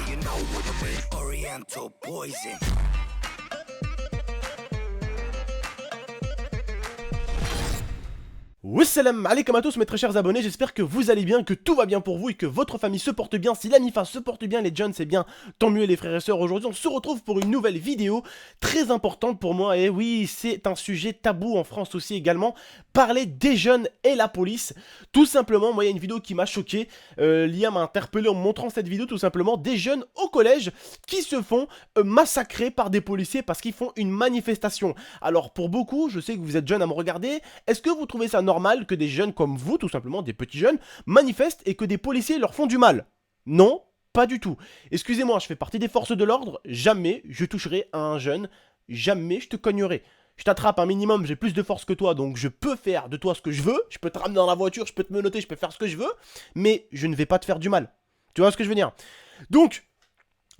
you know what I mean? Oriental poison. Wassalam alaikum à tous mes très chers abonnés, j'espère que vous allez bien, que tout va bien pour vous et que votre famille se porte bien. Si la MIFA se porte bien, les jeunes c'est bien, tant mieux les frères et sœurs. Aujourd'hui on se retrouve pour une nouvelle vidéo très importante pour moi. Et oui, c'est un sujet tabou en France aussi également, parler des jeunes et la police. Tout simplement, moi il y a une vidéo qui m'a choqué, L'IA m'a interpellé en me montrant cette vidéo tout simplement, des jeunes au collège qui se font massacrer par des policiers parce qu'ils font une manifestation. Alors pour beaucoup, je sais que vous êtes jeunes à me regarder, est-ce que vous trouvez ça normal que des jeunes comme vous, tout simplement, des petits jeunes, manifestent et que des policiers leur font du mal? Non, pas du tout. Excusez-moi, je fais partie des forces de l'ordre, jamais je toucherai à un jeune, jamais je te cognerai. Je t'attrape un minimum, j'ai plus de force que toi, donc je peux faire de toi ce que je veux, je peux te ramener dans la voiture, je peux te menotter, je peux faire ce que je veux, mais je ne vais pas te faire du mal. Tu vois ce que je veux dire? Donc,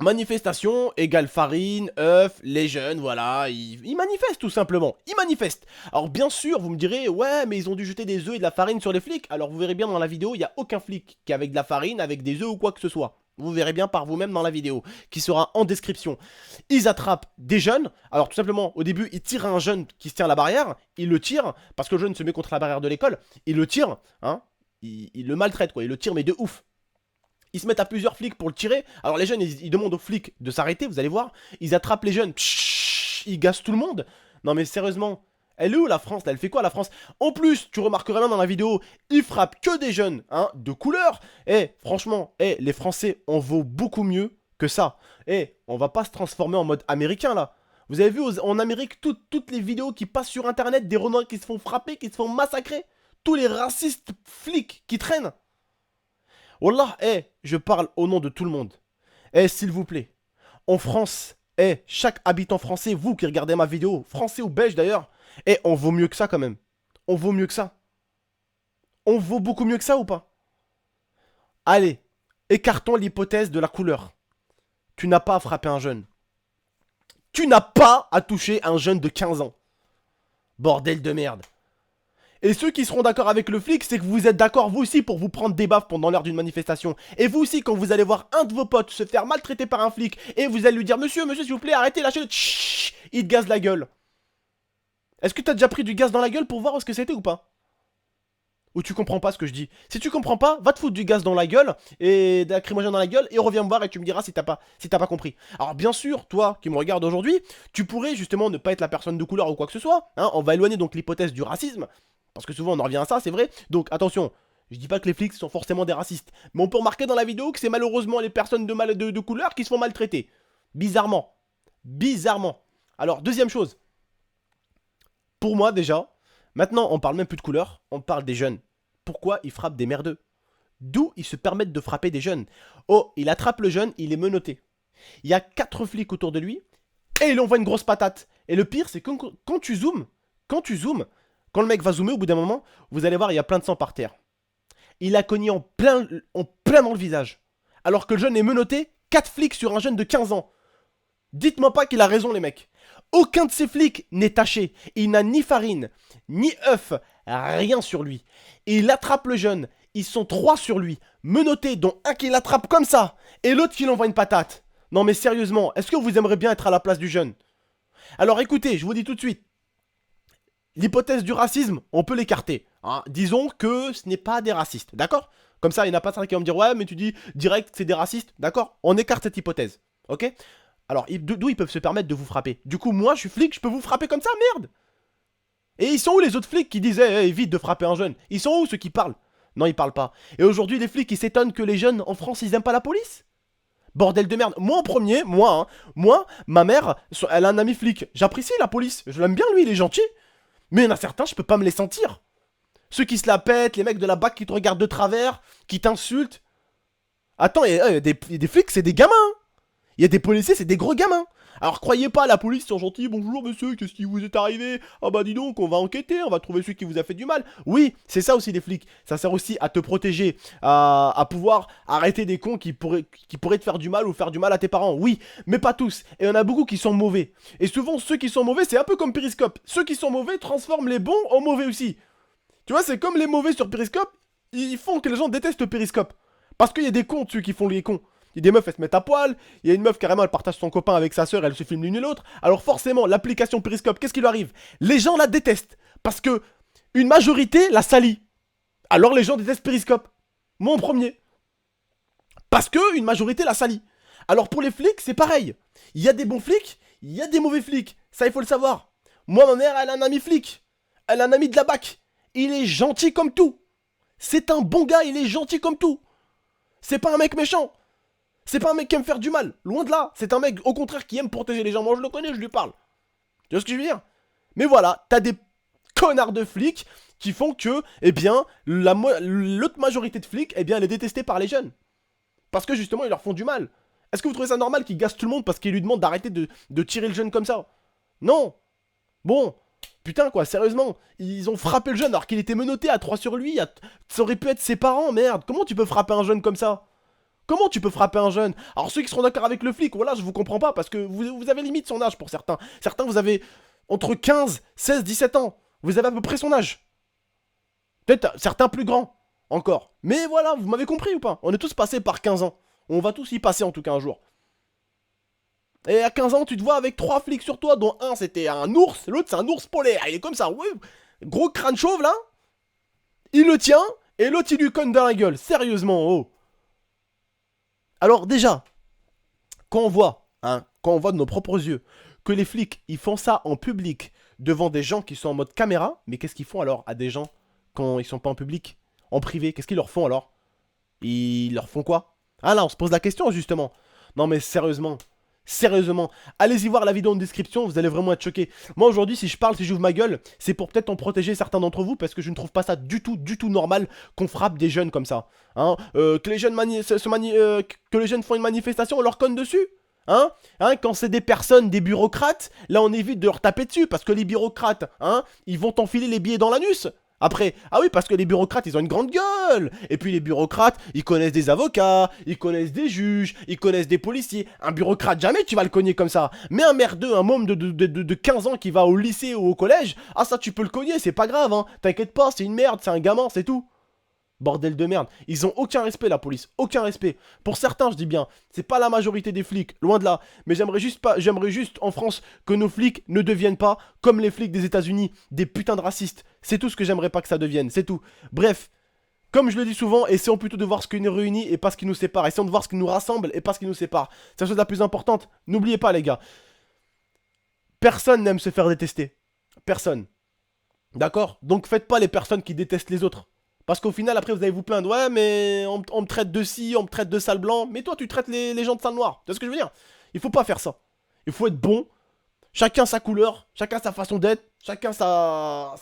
manifestation égale farine, œufs, les jeunes, voilà, ils manifestent tout simplement, ils manifestent. Alors bien sûr, vous me direz, ouais, mais ils ont dû jeter des œufs et de la farine sur les flics. Alors vous verrez bien dans la vidéo, il n'y a aucun flic qui est avec de la farine, avec des œufs ou quoi que ce soit. Vous verrez bien par vous-même dans la vidéo, qui sera en description. Ils attrapent des jeunes, alors tout simplement, au début, ils tirent un jeune qui se tient à la barrière, ils le tirent, parce que le jeune se met contre la barrière de l'école, ils le tirent, hein, ils le maltraitent quoi, ils le tirent mais de ouf. Ils se mettent à plusieurs flics pour le tirer. Alors les jeunes, ils demandent aux flics de s'arrêter, vous allez voir. Ils attrapent les jeunes, ils gassent tout le monde. Non mais sérieusement, elle est où la France là? Elle fait quoi la France? En plus, tu remarqueras même dans la vidéo, ils frappent que des jeunes, hein, de couleur. Franchement, les Français, on vaut beaucoup mieux que ça. On va pas se transformer en mode américain là. Vous avez vu en Amérique toutes les vidéos qui passent sur internet, des renois qui se font frapper, qui se font massacrer. Tous les racistes flics qui traînent. Wallah, je parle au nom de tout le monde. S'il vous plaît, en France, chaque habitant français, vous qui regardez ma vidéo, français ou belge d'ailleurs, on vaut mieux que ça quand même. On vaut mieux que ça. On vaut beaucoup mieux que ça ou pas? Allez, écartons l'hypothèse de la couleur. Tu n'as pas à frapper un jeune. Tu n'as pas à toucher un jeune de 15 ans. Bordel de merde. Et ceux qui seront d'accord avec le flic, c'est que vous êtes d'accord vous aussi pour vous prendre des baffes pendant l'heure d'une manifestation. Et vous aussi, quand vous allez voir un de vos potes se faire maltraiter par un flic, et vous allez lui dire, monsieur, s'il vous plaît, arrêtez, lâchez-le, il te gaze la gueule. Est-ce que t'as déjà pris du gaz dans la gueule pour voir ce que c'était ou pas? Ou tu comprends pas ce que je dis? Si tu comprends pas, va te foutre du gaz dans la gueule, et de la lacrymogène dans la gueule, et reviens me voir et tu me diras si t'as pas compris. Alors bien sûr, toi qui me regardes aujourd'hui, tu pourrais justement ne pas être la personne de couleur ou quoi que ce soit, hein, on va éloigner donc l'hypothèse du racisme. Parce que souvent on en revient à ça, c'est vrai. Donc attention, je dis pas que les flics sont forcément des racistes. Mais on peut remarquer dans la vidéo que c'est malheureusement les personnes de couleur qui se font maltraiter. Bizarrement. Bizarrement. Alors, deuxième chose. Pour moi déjà, maintenant on parle même plus de couleur, on parle des jeunes. Pourquoi ils frappent des merdeux? D'où ils se permettent de frapper des jeunes? Oh, il attrape le jeune, il est menotté. Il y a 4 flics autour de lui, et il envoie une grosse patate. Et le pire, c'est que quand tu zoomes, quand le mec va zoomer, au bout d'un moment, vous allez voir, il y a plein de sang par terre. Il a cogné en plein dans le visage. Alors que le jeune est menotté, 4 flics sur un jeune de 15 ans. Dites-moi pas qu'il a raison, les mecs. Aucun de ces flics n'est taché. Il n'a ni farine, ni œuf, rien sur lui. Et il attrape le jeune. Ils sont 3 sur lui, menottés, dont un qui l'attrape comme ça, et l'autre qui l'envoie une patate. Non mais sérieusement, est-ce que vous aimeriez bien être à la place du jeune? Alors écoutez, je vous dis tout de suite. L'hypothèse du racisme, on peut l'écarter. Hein. Disons que ce n'est pas des racistes, d'accord? Comme ça, il n'y en a pas certains qui vont me dire, ouais, mais tu dis direct, c'est des racistes, d'accord? On écarte cette hypothèse, ok? Alors, d'où ils peuvent se permettre de vous frapper? Du coup, moi, je suis flic, je peux vous frapper comme ça, merde! Et ils sont où les autres flics qui disaient, évite de frapper un jeune? Ils sont où ceux qui parlent? Non, ils parlent pas. Et aujourd'hui, les flics, ils s'étonnent que les jeunes en France, ils aiment pas la police? Bordel de merde. Moi en premier, moi, ma mère, elle a un ami flic. J'apprécie la police, je l'aime bien lui, il est gentil. Mais il y en a certains, je peux pas me les sentir. Ceux qui se la pètent, les mecs de la BAC qui te regardent de travers, qui t'insultent. Attends, il y a des flics, c'est des gamins. Il y a des policiers, c'est des gros gamins. Alors croyez pas, la police sont gentils, bonjour monsieur, qu'est-ce qui vous est arrivé? Ah bah dis donc, on va enquêter, on va trouver celui qui vous a fait du mal. Oui, c'est ça aussi les flics, ça sert aussi à te protéger, à pouvoir arrêter des cons qui pourraient te faire du mal ou faire du mal à tes parents, oui, mais pas tous. Et il y en a beaucoup qui sont mauvais. Et souvent ceux qui sont mauvais, c'est un peu comme Periscope. Ceux qui sont mauvais transforment les bons en mauvais aussi. Tu vois, c'est comme les mauvais sur Periscope, ils font que les gens détestent Periscope. Parce qu'il y a des cons dessus qui font les cons. Il y a des meufs, elles se mettent à poil. Il y a une meuf, carrément, elle partage son copain avec sa soeur, elle se filme l'une et l'autre. Alors forcément, l'application Periscope, qu'est-ce qui lui arrive? Les gens la détestent. Parce que une majorité la salit. Alors les gens détestent Periscope. Moi en premier. Parce que une majorité la salit. Alors pour les flics, c'est pareil. Il y a des bons flics, il y a des mauvais flics. Ça, il faut le savoir. Moi, ma mère, elle a un ami flic. Elle a un ami de la BAC. Il est gentil comme tout. C'est un bon gars, il est gentil comme tout. C'est pas un mec méchant. C'est pas un mec qui aime faire du mal. Loin de là. C'est un mec, au contraire, qui aime protéger les gens. Moi, je le connais, je lui parle. Tu vois ce que je veux dire? Mais voilà, t'as des connards de flics qui font que, eh bien, l'autre majorité de flics, eh bien, elle est détestée par les jeunes. Parce que, justement, ils leur font du mal. Est-ce que vous trouvez ça normal qu'ils gassent tout le monde parce qu'ils lui demandent d'arrêter de tirer le jeune comme ça? Non. Bon. Putain quoi, sérieusement, ils ont frappé le jeune alors qu'il était menotté à 3 sur lui, ça aurait pu être ses parents, merde. Comment tu peux frapper un jeune comme ça? Comment tu peux frapper un jeune? Alors ceux qui seront d'accord avec le flic, voilà, je vous comprends pas, parce que vous avez limite son âge pour certains. Certains, vous avez entre 15, 16, 17 ans. Vous avez à peu près son âge. Peut-être certains plus grands, encore. Mais voilà, vous m'avez compris ou pas? On est tous passés par 15 ans. On va tous y passer en tout cas un jour. Et à 15 ans, tu te vois avec 3 flics sur toi, dont un c'était un ours, l'autre c'est un ours polaire. Il est comme ça, ouais. Gros crâne chauve là. Il le tient, et l'autre il lui cogne dans la gueule. Sérieusement, oh. Alors déjà, quand on voit de nos propres yeux, que les flics ils font ça en public, devant des gens qui sont en mode caméra, mais qu'est-ce qu'ils font alors à des gens quand ils sont pas en public? En privé, qu'est-ce qu'ils leur font alors? Ils leur font quoi? Ah là, on se pose la question justement. Non mais sérieusement. Sérieusement, allez-y voir la vidéo en description, vous allez vraiment être choqués. Moi aujourd'hui, si je parle, si j'ouvre ma gueule, c'est pour peut-être en protéger certains d'entre vous, parce que je ne trouve pas ça du tout normal qu'on frappe des jeunes comme ça. Hein, que les jeunes que les jeunes font une manifestation, on leur conne dessus. Hein, quand c'est des personnes, des bureaucrates, là on évite de leur taper dessus, parce que les bureaucrates, ils vont t'enfiler les billets dans l'anus. Après, ah oui, parce que les bureaucrates, ils ont une grande gueule. Et puis les bureaucrates, ils connaissent des avocats, ils connaissent des juges, ils connaissent des policiers. Un bureaucrate, jamais tu vas le cogner comme ça. Mais un merdeux, un môme de 15 ans qui va au lycée ou au collège, ah ça tu peux le cogner, c'est pas grave, hein. T'inquiète pas, c'est une merde, c'est un gamin, c'est tout. Bordel de merde. Ils ont aucun respect, la police. Aucun respect. Pour certains, je dis bien, c'est pas la majorité des flics, loin de là. Mais j'aimerais juste en France que nos flics ne deviennent pas, comme les flics des États-Unis, des putains de racistes. C'est tout ce que j'aimerais pas que ça devienne, c'est tout. Bref, comme je le dis souvent, essayons plutôt de voir ce qui nous réunit et pas ce qui nous sépare. Essayons de voir ce qui nous rassemble et pas ce qui nous sépare. C'est la chose la plus importante. N'oubliez pas, les gars. Personne n'aime se faire détester. Personne. D'accord? Donc faites pas les personnes qui détestent les autres. Parce qu'au final, après, vous allez vous plaindre. Ouais, mais on me traite de ci, on me traite de sale blanc. Mais toi, tu traites les gens de sale noir. Tu vois ce que je veux dire? Il faut pas faire ça. Il faut être bon. Chacun sa couleur, chacun sa façon d'être, chacun sa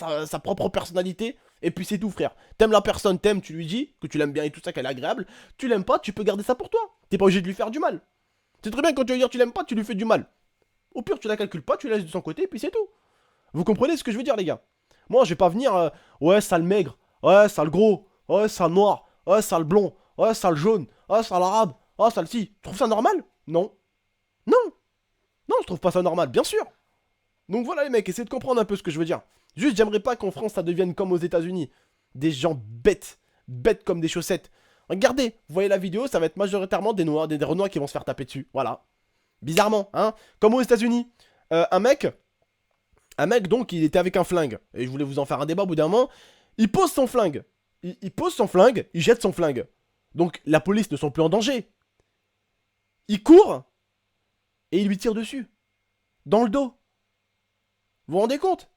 propre personnalité. Et puis c'est tout, frère. T'aimes la personne, t'aimes, tu lui dis que tu l'aimes bien et tout ça, qu'elle est agréable. Tu l'aimes pas, tu peux garder ça pour toi. T'es pas obligé de lui faire du mal. C'est très bien quand tu vas dire tu l'aimes pas, tu lui fais du mal. Au pire, tu la calcules pas, tu la laisses de son côté et puis c'est tout. Vous comprenez ce que je veux dire, les gars? Moi, je vais pas venir, ouais, sale maigre, ouais, sale gros, ouais, sale noir, ouais, sale blond, ouais, sale jaune, ouais, sale arabe, ouais, sale ci. Tu trouves ça normal? Non. Non. Non, je trouve pas ça normal, bien sûr. Donc voilà les mecs, essayez de comprendre un peu ce que je veux dire. Juste, j'aimerais pas qu'en France ça devienne comme aux États-Unis. Des gens bêtes, bêtes comme des chaussettes. Regardez, vous voyez la vidéo, ça va être majoritairement des noirs, des renois qui vont se faire taper dessus. Voilà. Bizarrement, hein. Comme aux États-Unis. Un mec donc, il était avec un flingue. Et je voulais vous en faire un débat au bout d'un moment. Il pose son flingue. Il pose son flingue, il jette son flingue. Donc la police ne sont plus en danger. Il court et il lui tire dessus. Dans le dos. Vous vous rendez compte?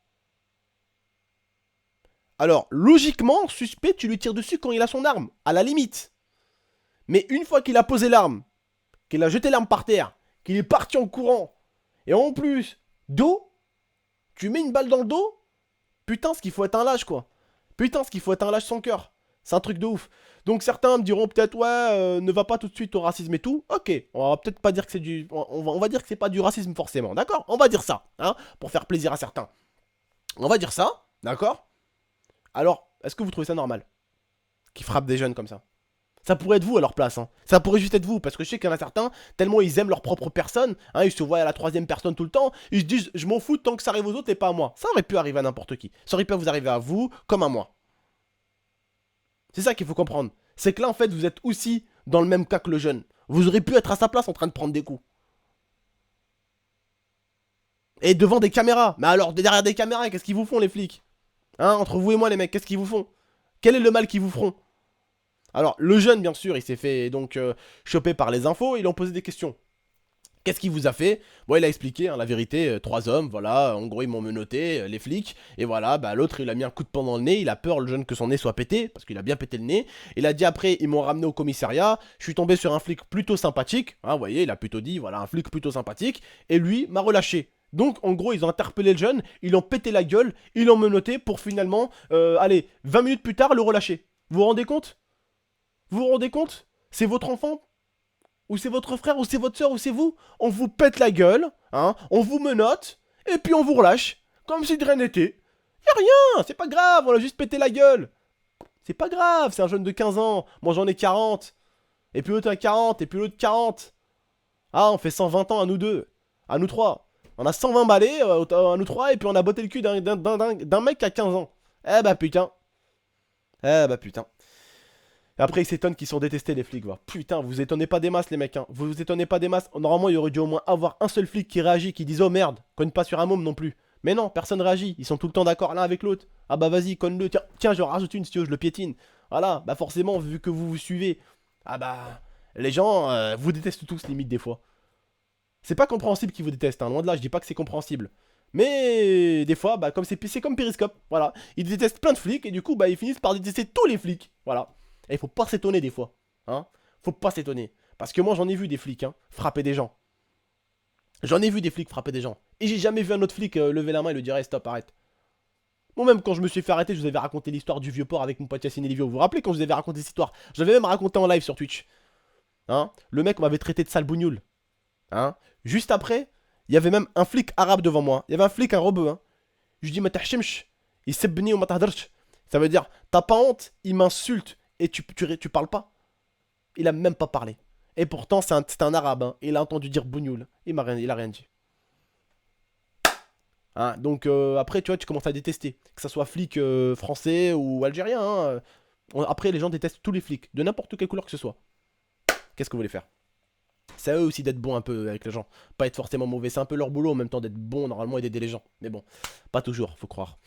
Alors, logiquement, suspect, tu lui tires dessus quand il a son arme, à la limite. Mais une fois qu'il a posé l'arme, qu'il a jeté l'arme par terre, qu'il est parti en courant, et en plus, dos, tu mets une balle dans le dos, putain, ce qu'il faut être un lâche, quoi. Putain, ce qu'il faut être un lâche sans cœur. C'est un truc de ouf. Donc certains me diront peut-être, ouais, ne va pas tout de suite au racisme et tout. Ok, on va peut-être pas dire que c'est du... On va dire que c'est pas du racisme forcément, d'accord? On va dire ça, hein, pour faire plaisir à certains. On va dire ça, d'accord? Alors, est-ce que vous trouvez ça normal? Qui frappent des jeunes comme ça? Ça pourrait être vous à leur place, hein. Ça pourrait juste être vous, parce que je sais qu'il y en a certains, tellement ils aiment leur propre personne, hein, ils se voient à la troisième personne tout le temps, ils se disent, je m'en fous tant que ça arrive aux autres et pas à moi. Ça aurait pu arriver à n'importe qui. Ça aurait pu vous arriver à vous, comme à moi. C'est ça qu'il faut comprendre. C'est que là, en fait, vous êtes aussi dans le même cas que le jeune. Vous aurez pu être à sa place en train de prendre des coups. Et devant des caméras. Mais alors, derrière des caméras, qu'est-ce qu'ils vous font les flics? Hein, entre vous et moi les mecs, qu'est-ce qu'ils vous font? Quel est le mal qu'ils vous feront? Alors, le jeune, bien sûr, il s'est fait donc choper par les infos, ils lui ont posé des questions. Qu'est-ce qu'il vous a fait? Bon, il a expliqué, hein, la vérité, 3 hommes, voilà, en gros, ils m'ont menotté, les flics, et voilà, bah l'autre, il a mis un coup de poing dans le nez, il a peur, le jeune, que son nez soit pété, parce qu'il a bien pété le nez. Il a dit après, ils m'ont ramené au commissariat, je suis tombé sur un flic plutôt sympathique, hein, vous voyez, il a plutôt dit, voilà, un flic plutôt sympathique, et lui m'a relâché. Donc, en gros, ils ont interpellé le jeune, ils l'ont pété la gueule, ils l'ont menotté pour finalement, allez, 20 minutes plus tard, le relâcher. Vous vous rendez compte? Vous vous rendez compte? C'est votre enfant? Ou c'est votre frère, ou c'est votre soeur, ou c'est vous? On vous pète la gueule, hein, on vous menotte, et puis on vous relâche, comme si de rien n'était. Y'a rien, c'est pas grave, on a juste pété la gueule. C'est pas grave, c'est un jeune de 15 ans, moi j'en ai 40. Et puis l'autre a 40, et puis l'autre 40. Ah, on fait 120 ans à nous deux, à nous trois. On a 120 balais à nous trois, et puis on a botté le cul d'un mec qui a 15 ans. Eh bah putain. Eh bah putain. Et après, ils s'étonnent qu'ils sont détestés, les flics. Voilà. Putain, vous étonnez pas des masses, les mecs. Hein. Vous vous étonnez pas des masses. Normalement, il y aurait dû au moins avoir un seul flic qui réagit, qui dise oh merde, cogne pas sur un môme non plus. Mais non, personne réagit. Ils sont tout le temps d'accord l'un avec l'autre. Ah bah vas-y, cogne-le. Tiens, je rajoute une si tu veux, je le piétine. Voilà, bah forcément, vu que vous vous suivez. Ah bah, les gens vous détestent tous, limite, des fois. C'est pas compréhensible qu'ils vous détestent. Hein. Loin de là, je dis pas que c'est compréhensible. Mais des fois, bah, comme c'est comme Periscope. Voilà. Ils détestent plein de flics et du coup, bah, ils finissent par détester tous les flics. Voilà. Et il faut pas s'étonner des fois, hein. Faut pas s'étonner. Parce que moi j'en ai vu des flics, hein, frapper des gens. J'en ai vu des flics frapper des gens. Et j'ai jamais vu un autre flic lever la main et lui dire hey, stop, arrête. Moi même quand je me suis fait arrêter, je vous avais raconté l'histoire du vieux port avec mon pote Yacine Elivio. Vous vous rappelez quand je vous avais raconté cette histoire? Je l'avais même raconté en live sur Twitch. Hein, le mec m'avait traité de sale bougnoule. Hein. Juste après, il y avait même un flic arabe devant moi. Il y avait un flic, un rebeu. Hein. Je lui dis ma tahchimch, il sebni ou ma tahdarch. Ça veut dire, t'as pas honte, il m'insulte. Et tu parles pas. Il a même pas parlé. Et pourtant, c'est un arabe. Hein. Il a entendu dire bougnoul. Il a rien dit. Hein, donc après, tu vois, tu commences à détester. Que ça soit flic français ou algérien. Hein. Après, les gens détestent tous les flics. De n'importe quelle couleur que ce soit. Qu'est-ce que vous voulez faire? C'est à eux aussi d'être bons un peu avec les gens. Pas être forcément mauvais. C'est un peu leur boulot en même temps d'être bon normalement et d'aider les gens. Mais bon, pas toujours, faut croire.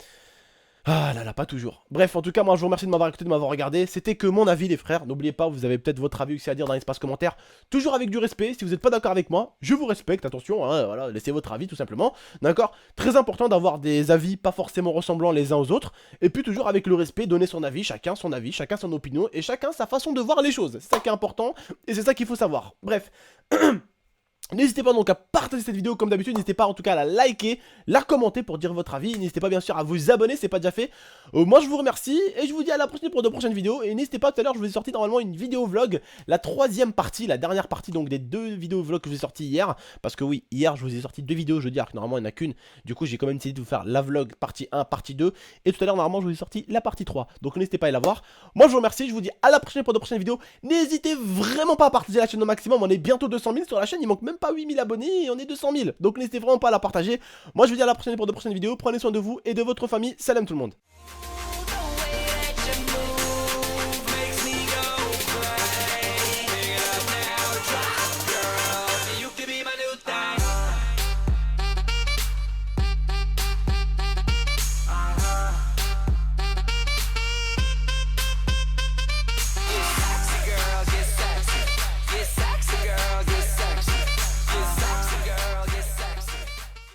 Ah là là, pas toujours. Bref, en tout cas, moi je vous remercie de m'avoir écouté, de m'avoir regardé. C'était que mon avis, les frères. N'oubliez pas, vous avez peut-être votre avis aussi à dire dans l'espace commentaire. Toujours avec du respect. Si vous n'êtes pas d'accord avec moi, je vous respecte. Attention, hein, voilà, laissez votre avis tout simplement. D'accord? Très important d'avoir des avis pas forcément ressemblants les uns aux autres. Et puis toujours avec le respect, donner son avis, chacun son opinion et chacun sa façon de voir les choses. C'est ça qui est important et c'est ça qu'il faut savoir. Bref. N'hésitez pas donc à partager cette vidéo comme d'habitude, n'hésitez pas en tout cas à la liker, la commenter pour dire votre avis, n'hésitez pas bien sûr à vous abonner, c'est pas déjà fait. Moi je vous remercie et je vous dis à la prochaine pour de prochaines vidéos. Et n'hésitez pas, tout à l'heure je vous ai sorti normalement une vidéo vlog, la 3e partie, la dernière partie donc des 2 vidéos vlog que je vous ai sorti hier. Parce que oui, hier je vous ai sorti 2 vidéos, je dis alors que normalement il n'y en a qu'une. Du coup j'ai quand même essayé de vous faire la vlog partie 1, partie 2. Et tout à l'heure normalement je vous ai sorti la partie 3. Donc n'hésitez pas à la voir. Moi je vous remercie, je vous dis à la prochaine pour de prochaines vidéos. N'hésitez vraiment pas à partager la chaîne au maximum, on est bientôt 200 000 sur la chaîne, il manque même pas 8000 abonnés. Et on est 200 000, donc n'hésitez vraiment pas à la partager. Moi je vous dis à la prochaine pour de prochaines vidéos, prenez soin de vous et de votre famille, salam tout le monde.